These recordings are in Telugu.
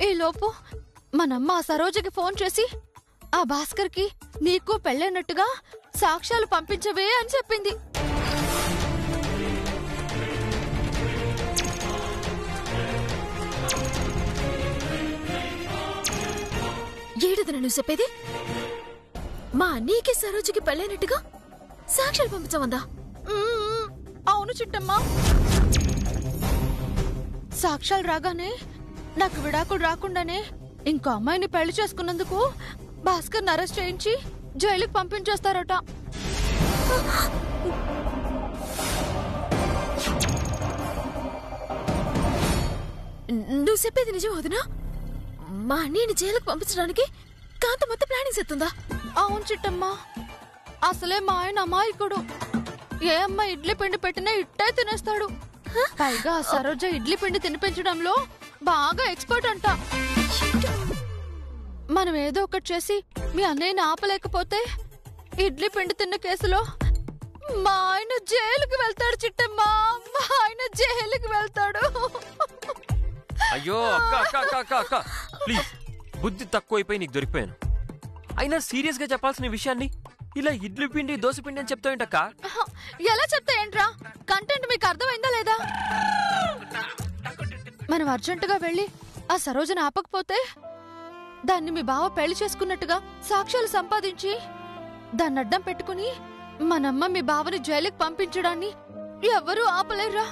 ఈలోపు మనమ్మ ఆ సరోజకి ఫోన్ చేసి ఆ భాస్కర్కి నీకు పెళ్ళైనట్టుగా సాక్ష్యాలు పంపించవే అని చెప్పింది. ఏడుదన నువ్వు చెప్పేది? మా అన్నయ్యకి సరోజకి పెళ్ళైనట్టుగా సాక్ష్యాలు పంపించమందా? అవును చిట్టమ్మా. సాక్ష్యాలు రాగానే నాకు విడాకులు రాకుండానే ఇంకో అమ్మాయిని పెళ్లి చేసుకున్నందుకు భాస్కర్ అరెస్ట్ చేయించి జైలుకి పంపించేస్తారట. నువ్వు చెప్పేది నిజం వదినా? మా అన్నయ్యని జైలుకి పంపించడానికి కాంతమత్త ప్లానింగ్ చేస్తుందా? అవును చిట్టమ్మా. అసలే మా ఆయన అమాయకుడు. ఏ అమ్మ ఇడ్లీ పిండి పెట్టినా ఇట్టే తినేస్తాడు. పైగా సరోజ ఇడ్లీ పిండి తినిపించడంలో బాగా ఎక్స్పర్ట్ అంట. మనం ఏదో ఒకటి చేసి మీ అన్నయ్యని ఆపలేకపోతే ఇడ్లీ పిండి తిన్న కేసులో మా ఆయన జైలుకి వెళ్తాడు చిట్టమ్మా. మా ఆయన జైలుకి వెళ్తాడు. అయ్యో అక్క అక్క అక్క అక్క అక్క ప్లీజ్, బుద్ధి తక్కువైపోయి నీకు దొరికిపోయాను. అయినా సీరియస్ గా చెప్పాల్సిన విషయాన్ని ఇలా ఇడ్లీ పిండి దోశ పిండి అని చెప్తావేంటక్క? ఎలా చెప్తా ఏంట్రా? కంటెంట్ మీకు అర్థమైందా లేదా? మనం అర్జెంటుగా వెళ్ళి ఆ సరోజను ఆపకపోతే దాన్ని మీ బావ పెళ్లి చేసుకున్నట్టుగా సాక్ష్యాలు సంపాదించి దాన్ని అడ్డం పెట్టుకుని మనమ్మ మీ బావని జైలుకి పంపించడాన్ని ఎవరూ ఆపలేరురా.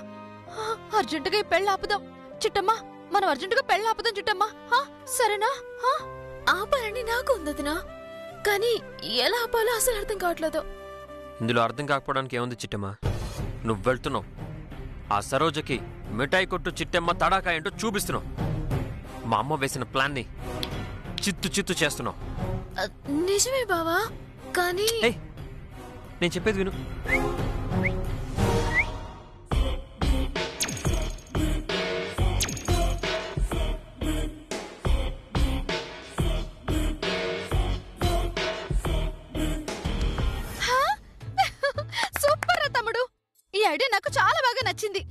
అర్జెంటుగా ఈ పెళ్లి ఆపుదాం చిట్టమ్మా. మనం అర్జెంటుగా పెళ్లి ఆపుదాం చిట్టమ్మా. సరేనా? ఆపాలని నాకు ఉందదినా, కానీ ఎలా ఆపాలో అసలు అర్థం కావట్లేదు. ఇందులో అర్థం కాకపోవడానికి ఏముంది చిట్టమ్మ? నువ్వు వెళ్తున్నావు, ఆ సరోజకి మిఠాయి కొట్టు చిట్టమ్మ తడాకా ఏంటో చూపిస్తున్నావు. మా అమ్మ వేసిన ప్లాన్ ని చిత్తు చిత్తు చేస్తున్నావు. నిజమే బావా, కానీ నేను చెప్పేది విను. సూపర్ రా తమ్ముడు, ఈ ఐడియా నాకు చాలా బాగా నచ్చింది.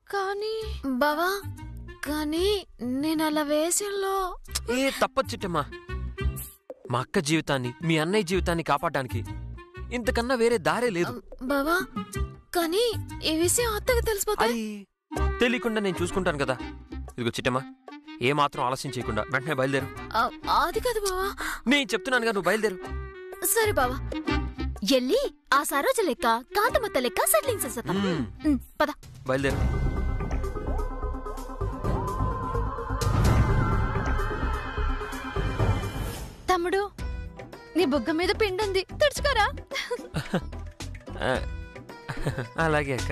కానీ బావా, కానీ నేను అలా వేసంలో తప్పదు చిట్టమ్మా. మా అక్క జీవితాన్ని మీ అన్నయ్య జీవితాన్ని కాపాడడానికి ఇంతకన్నా వేరే దారే లేదు బావా. కానీ ఈ విషయం అత్తకు తెలిసిపోతే తెలియకుండా నేను చూసుకుంటాను కదా. ఇదిగో చిట్టమ్మా, ఏ మాత్రం ఆలస్యం చేయకుండా వెంటనే బయలుదేరు. అది కాదు బావా, నేను చెప్తున్నానుగా, నువ్వు బయలుదేరు. సరే బావా, ఎల్లి ఆ సరోజ లెక్క కాంతమత్త లెక్క సెటిలింగ్ చేసేద్దాం. పద బయలుదేరు. తమ్ముడు, నీ బుగ్గ మీద పిండుంది, తుడుచుకోరా. అలాగే అక్క.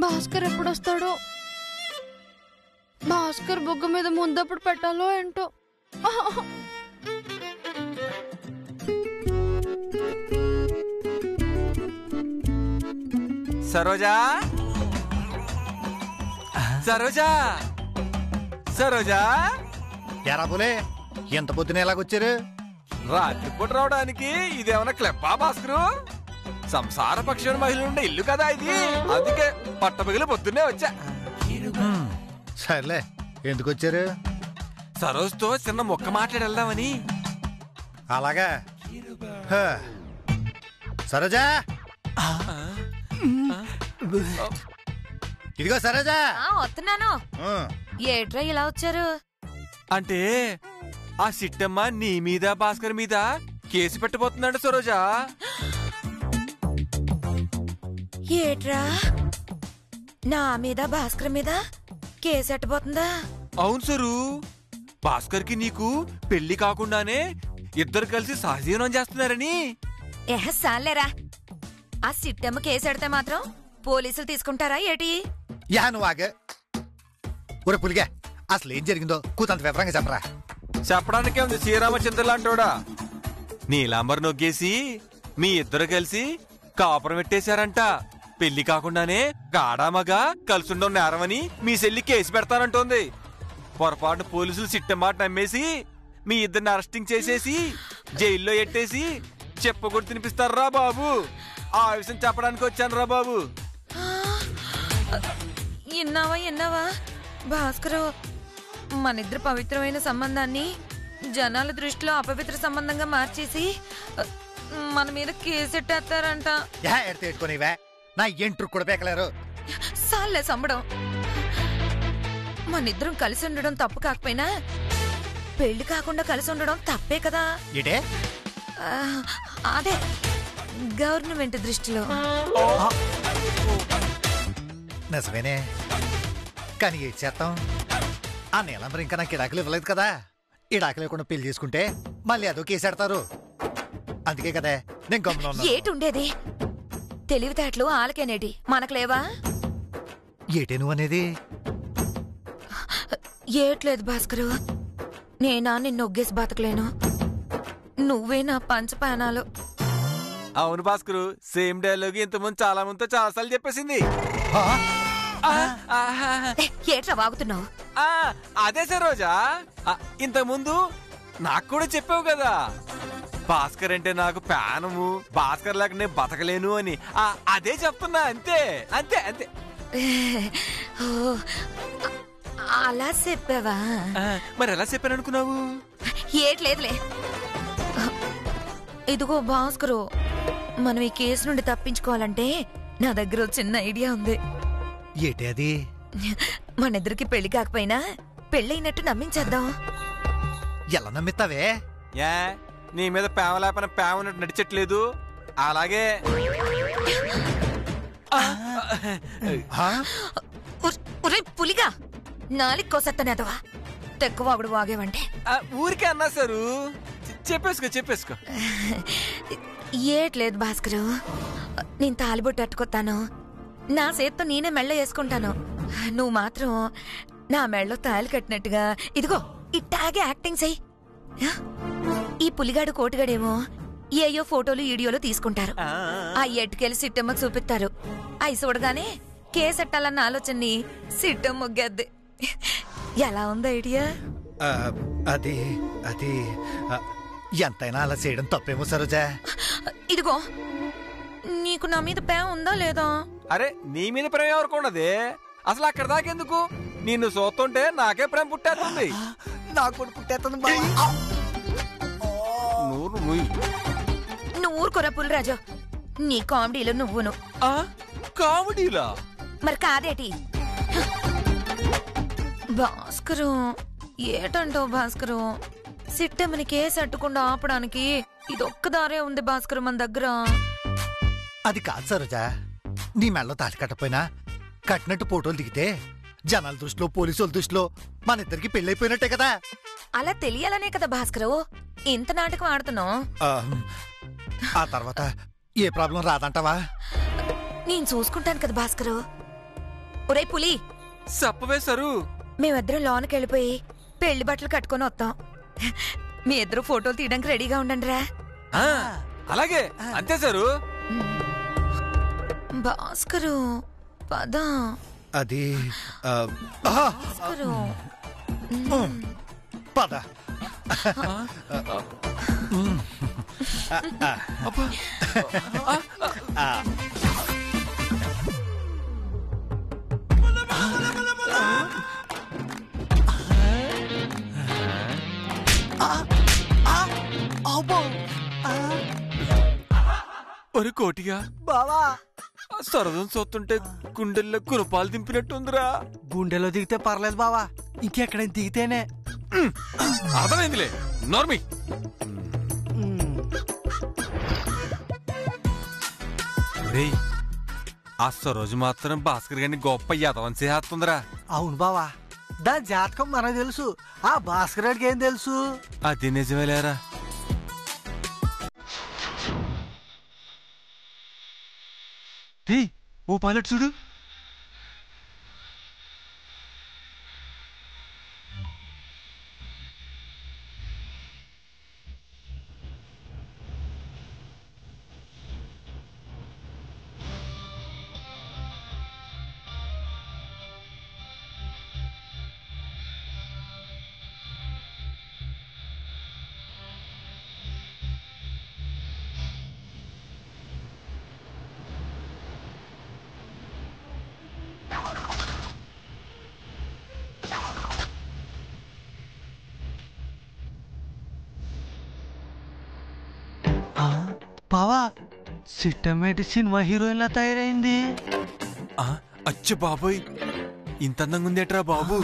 భాస్కర్ ఎప్పుడొస్తాడో? భాస్కర్ బుగ్గ మీద ముందప్పుడు పెట్టాలో ఏంటో. సరోజా, సరోజా, సరోజా. ఎరా పోలే, ఎంత పొద్దున ఎలాగొచ్చారు? రాత్రిపూట రావడానికి ఇదేమన్నా క్లబ్బా భాస్కరు? సంసార పక్షుల మహిళలు ఉండే ఇల్లు కదా ఇది, అందుకే పట్టపగిలి పొద్దున్నే వచ్చా. సర్లే, ఎందుకు వచ్చారు? సరోజ్తో చిన్న మొక్క మాట్లాడి వెళ్దామని. అలాగా. సరోజా, ఇదిగో సరోజా. వస్తున్నాను. ఏట్రా ఇలా వచ్చారు? అంటే ఆ సిట్టమ్మ నీ మీద భాస్కర్ మీద కేసు పెట్టబోతున్నాడు సరోజా. ఏట్రా, నా మీద భాస్కర్ మీద కేసు ఎట్టబోతుందా? అవును సరు, భాస్కర్ కి నీకు పెళ్లి కాకుండానే ఇద్దరు కలిసి సహజీవనం చేస్తున్నారని. సాలేరా, ఆ సిట్టమ్మ కేసు ఎడితే మాత్రం పోలీసులు తీసుకుంటారా ఏటి? యా నువ్వు ఆగే. ఒరే పులిగా, అసలు ఏం జరిగిందో కూతంత వివరంగా చెప్పరా. చెప్పడానికే ఉంది శ్రీరామచంద్రులాంటోడా. నీలాంబర్ నొగ్గేసి మీ ఇద్దరు కలిసి కాపురం పెట్టేశారంట. పెళ్లి కాకుండానే గాడామగా కలుసుండవు నేరమని మీ చెల్లి కేసు పెడతానంటోంది. పొరపాటు పోలీసులు సిట్టమాట నమ్మేసి మీ ఇద్దరిని అరెస్టింగ్ చేసేసి జైల్లో ఎట్టేసి చెప్పకూడదు తినిపిస్తారా బాబు. ఆ విషయం చెప్పడానికి వచ్చాను రా బాబు. ఎన్నావా భాస్కరు, మనిద్దరు పవిత్రమైన సంబంధాన్ని జనాల దృష్టిలో అపవిత్ర సంబంధంగా మార్చేసి మన మీద కేసెట్టేస్తారంట. ఎట్టుకోనివే నా ఎంట్రు కూడా పేకలేరు. సాల్లే సంబడం. మనిద్దరం కలిసి ఉండడం తప్పు కాకపోయినా పెళ్లి కాకుండా కలిసి ఉండడం తప్పే కదా. ఏటే అదే గవర్నమెంట్ దృష్టిలో. నిజమేనే, కానీ ఏం చేస్తాం? ఆ నీలందరూ ఇంకా నాకు ఇడాకులు ఇవ్వలేదు కదా. ఇడాకులు లేకుండా పెళ్లి చేసుకుంటే మళ్ళీ అదో కేసెడతారు. అందుకే కదా నేను గమ్మున ఉన్నా. ఏటుండేది తెలివితేటలు ఆలకేనేటి, మనకు లేవా? ఏటే నువ్వు అనేది? ఏట్లేదు భాస్కరు, నేనా నిన్ను ఒగ్గేసి బతకలేను. నువ్వే నా పంచపానాలు. అవును భాస్కరు, సేమ్ డైలాగ్ ఇంతకుముందు చాలా మందితో చాలాసార్లు చెప్పేసింది. ఏట్రా వాగుతున్నావు? అదే సరోజా, ఇంతకుముందు నాకు కూడా చెప్పావు కదా, భాస్కర్ అంటే నాకు ప్రాణము, భాస్కర్ లాగా నేను బతకలేను అని. అదే చెప్తున్నా, అంతే అంతే అంతే. అలా చెప్పావా? మరి ఎలా చెప్పాను అనుకున్నావు? ఏట్లేదులే. ఇదిగో భాస్కరు, మనం ఈ కేసు నుండి తప్పించుకోవాలంటే నా దగ్గర చిన్న ఐడియా ఉంది. ఏటే అది? మనిద్దరికి పెళ్లి కాకపోయినా పెళ్ళైనట్టు నమ్మించేద్దాం. ఎలా నమ్మిస్తావే? ఏ నీ మీద పేమ లేపన పేమ ఉన్నట్టు నడిచట్లేదు? అలాగే పులిగా నాలిక్ కోసెత్తనేదవా తెక్కువాగుడు వాగేవంటే. ఊరికే అన్నా సారు, చెప్పేసుకో. ఏట్లేదు భాస్కరు, నేను తాలిబొట్టు అట్టుకొత్తాను, నా చేత్తో నేనే మెళ్ళ వేసుకుంటాను. నువ్వు మాత్రం నా మెళ్ళలో తాలి కట్టినట్టుగా ఇదిగో ఇట్టాగే యాక్టింగ్ చెయ్యి. ఈ పులిగాడు కోటిగాడేమో ఏయో ఫోటోలు వీడియోలు తీసుకుంటారు. ఆ ఎట్టుకెళ్ళి సిట్టమ్మకు చూపిస్తారు. అయి చూడగానే కేసెట్టాలన్న ఆలోచనని సిట్టమ్మ మొగ్గద్ది. ఎలా ఉంది ఐడియా? అది అది ఎంతైనా అలా చేయడం తప్పేమో సరోజా. ఇదిగో నీకు నా మీద ప్రేమ ఉందా లేదా? అరే నీ మీద ప్రేమ ఎవరికి ఉన్నది? అసలు అక్కడ దాకెందుకు? నిన్ను చూస్తుంటే నాకే ప్రేమ పుట్టేస్తుంది. నాకు కూడా పుట్టేస్తుంది. నువ్వు ఊరుకోరా పులిరాజు, నీ కామెడీలో నువ్వును. కామెడీలా? మరి కాదేటి? భాస్కరు ఏటంటావు భాస్కరు? సిట్టమ్మని కేసు అట్టకుండా ఆపడానికి ఇదొక్క దారే ఉంది భాస్కరు మన దగ్గర. అది కాదు సరోజా, నీ మెళ్ళలో తాటి కట్టపోయినా కట్టినట్టు ఫోటోలు దిగితే జనాల దృష్టిలో పోలీసుల దృష్టిలో మన ఇద్దరికి పెళ్ళైపోయినట్టే కదా. అలా తెలియాలనే కదా భాస్కరు ఇంత నాటకం ఆడుతున్నావు. ఆ తర్వాత ఏ ప్రాబ్లం రాదంటావా? నేను చూసుకుంటాను కదా భాస్కరు. ఒరే పులి, చెప్పవేశారు. మేమిద్దరం లోనికి వెళ్ళిపోయి పెళ్లి బట్టలు కట్టుకొని వస్తాం. మీ ఇద్దరు ఫోటోలు తీయడానికి రెడీగా ఉండండి రా. అలాగే, అంతే సారు. భాస్కరు పద. అది భాస్కరు పద. ఒరే కోటిగా బావా, సరదం చూస్తుంటే గుండెల్లో కురుపాలు దింపినట్టుందిరా. గుండెలో దిగితే పర్లేదు బావా, ఇంకెక్కడైనా దిగితేనే. అర్థమైందిలే, నార్మీ. ఆ సరోజు మాత్రం భాస్కర్ గారిని గొప్ప యదవని చేస్తుందిరా. అవును బావా, దాని జాతకం మనకు తెలుసు, ఆ భాస్కర్ గారికి ఏం తెలుసు? అది నిజమేలేరా. ఓ పైలట్ చూడు. బావా సిస్టమేటిక్ సినిమా హీరోయిన్ లా తయారైంది. అచ్చు బాబోయ్, ఇంత అందంగా ఉందేట్రా బాబు.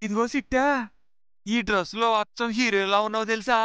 ఇదిగో సిట్టా, ఈ డ్రెస్ లో అచ్చం హీరోలా ఉన్నావు తెలుసా?